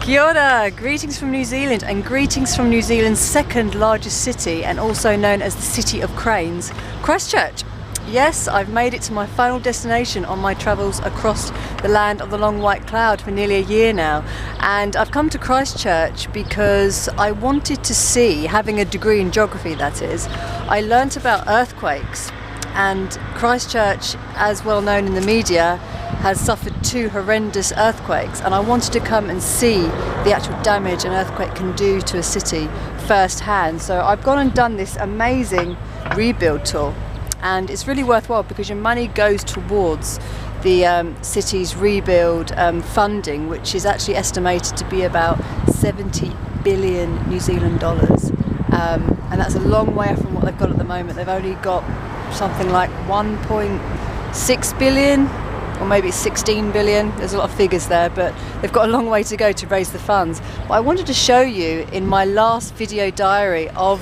Kia ora! Greetings from New Zealand, and greetings from New Zealand's second largest city, and also known as the City of Cranes, Christchurch. Yes, I've made it to my final destination on my travels across the land of the long white cloud for nearly a year now. And I've come to Christchurch because I wanted to see, having a degree in geography that is, I learnt about earthquakes. And Christchurch, as well known in the media, has suffered 2 horrendous earthquakes, and I wanted to come and see the actual damage an earthquake can do to a city firsthand. So I've gone and done this amazing rebuild tour, and it's really worthwhile because your money goes towards the city's rebuild funding, which is actually estimated to be about 70 billion New Zealand dollars, and that's a long way from what they've got at the moment. They've only got something like 1.6 billion, or maybe 16 billion. There's a lot of figures there, but they've got a long way to go to raise the funds. But I wanted to show you in my last video diary of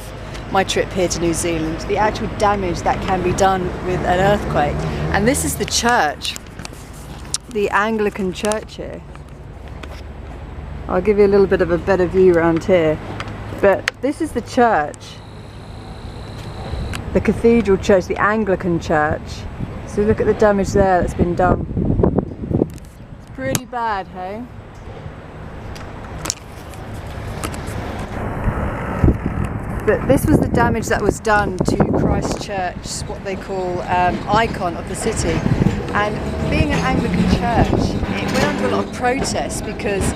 my trip here to New Zealand the actual damage that can be done with an earthquake. And this is the church, the Anglican church here. I'll give you a little bit of a better view around here, but this is the church, the cathedral church, the Anglican church. So look at the damage there that's been done. It's pretty bad, hey? But this was the damage that was done to Christchurch, what they call icon of the city. And being an Anglican church, it went under a lot of protest because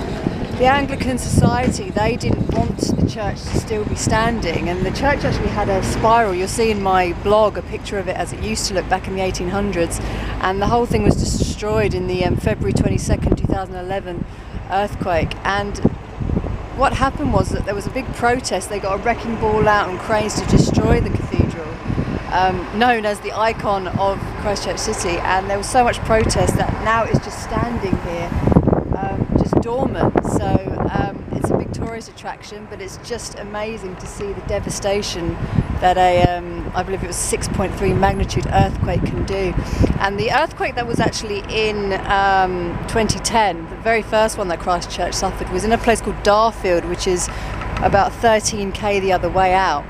the Anglican society, they didn't want the church to still be standing, and the church actually had a spiral. You'll see in my blog a picture of it as it used to look back in the 1800s, and the whole thing was destroyed in the February 22nd 2011 earthquake. And what happened was that there was a big protest. They got a wrecking ball out and cranes to destroy the cathedral, known as the icon of Christchurch City, and there was so much protest that now it's just standing here, just dormant. So it's a big tourist attraction, but it's just amazing to see the devastation that I believe it was 6.3 magnitude earthquake can do. And the earthquake that was actually in 2010, the very first one that Christchurch suffered, was in a place called Darfield, which is about 13k the other way out.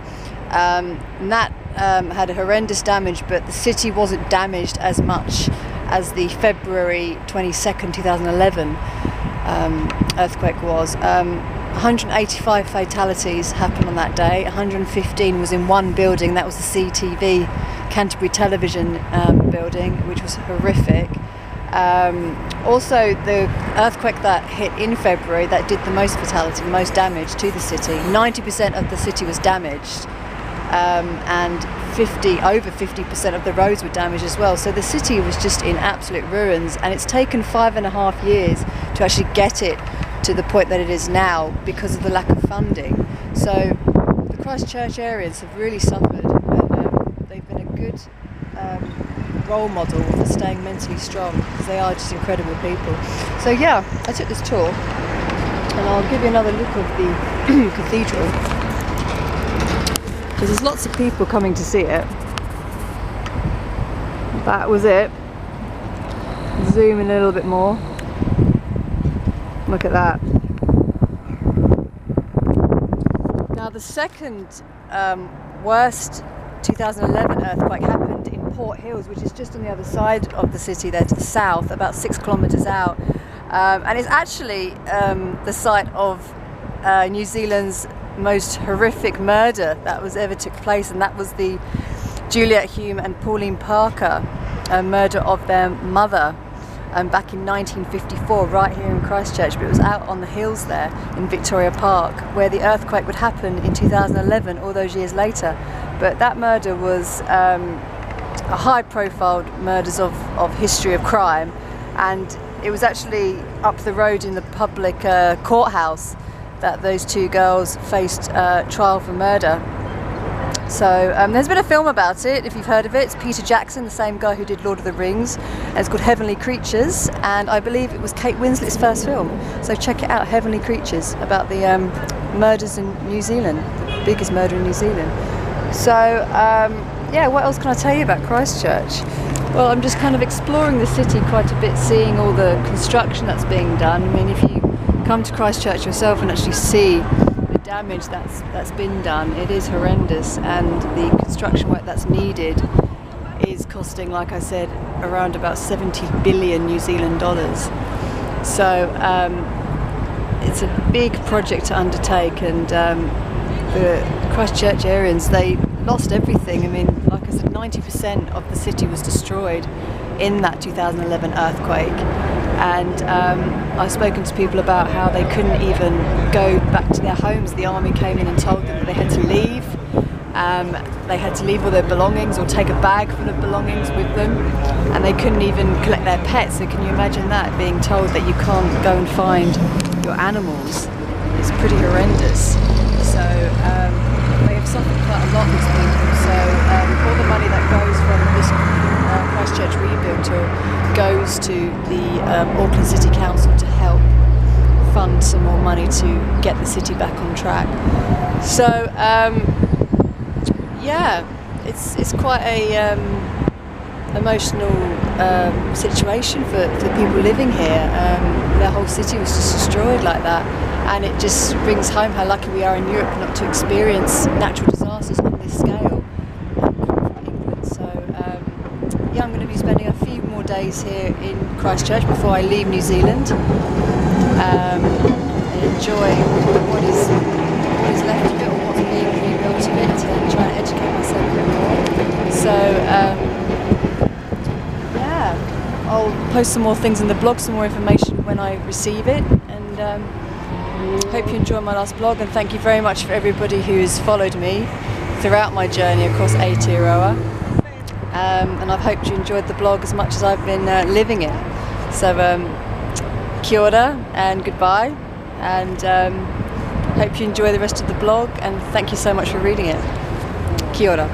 And that had a horrendous damage, but the city wasn't damaged as much as the February 22nd 2011 earthquake was. 185 fatalities happened on that day. 115 was in one building, that was the CTV, Canterbury Television building, which was horrific. Also, the earthquake that hit in February that did the most fatality, the most damage to the city, 90% of the city was damaged, and over 50% of the roads were damaged as well. So the city was just in absolute ruins, and it's taken 5.5 years to actually get it to the point that it is now because of the lack of funding. So the Christchurch areas have really suffered, and they've been a good role model for staying mentally strong, because they are just incredible people. So yeah, I took this tour, and I'll give you another look of the cathedral, because there's lots of people coming to see it. That was it. Zoom in a little bit more. Look at that. Now the second worst 2011 earthquake happened in Port Hills, which is just on the other side of the city there to the south, about 6 kilometres out. And it's actually the site of New Zealand's most horrific murder that was ever took place, and that was the Juliet Hume and Pauline Parker murder of their mother back in 1954, right here in Christchurch. But it was out on the hills there in Victoria Park, where the earthquake would happen in 2011, all those years later. But that murder was a high-profile murders of history of crime, and it was actually up the road in the public courthouse that those 2 girls faced trial for murder. So there's been a film about it, if you've heard of it. It's Peter Jackson, the same guy who did Lord of the Rings, and it's called Heavenly Creatures, and I believe it was Kate Winslet's first film. So check it out, Heavenly Creatures, about the murders in New Zealand, the biggest murder in New Zealand. So yeah, what else can I tell you about Christchurch? Well, I'm just kind of exploring the city quite a bit, seeing all the construction that's being done. I mean, if you come to Christchurch yourself and actually see the damage that's been done. It is horrendous, and the construction work that's needed is costing, like I said, around about 70 billion New Zealand dollars. So it's a big project to undertake, and the Christchurchians, they lost everything. I mean, like I said, 90% of the city was destroyed in that 2011 earthquake. And I've spoken to people about how they couldn't even go back to their homes. The army came in and told them that they had to leave. They had to leave all their belongings or take a bag full of belongings with them, and they couldn't even collect their pets. So can you imagine that, being told that you can't go and find your animals? It's pretty horrendous. So they have suffered quite a lot, these people. So all the money that goes from this Christchurch rebuild tour goes to the Auckland City Council to help fund some more money to get the city back on track. So yeah, it's quite a emotional situation for the people living here. Their whole city was just destroyed like that, and it just brings home how lucky we are in Europe not to experience natural disasters on this scale. So yeah, I'm going to be spending a few more days here in Christchurch before I leave New Zealand, and enjoy what is left of it, or what's being rebuilt of it, and try to educate myself a bit more. So yeah, I'll post some more things in the blog, some more information when I receive it, and hope you enjoyed my last blog, and thank you very much for everybody who's followed me throughout my journey across Aotearoa, and I've hoped you enjoyed the blog as much as I've been living it. So kia ora and goodbye, and hope you enjoy the rest of the blog, and thank you so much for reading it. Kia ora.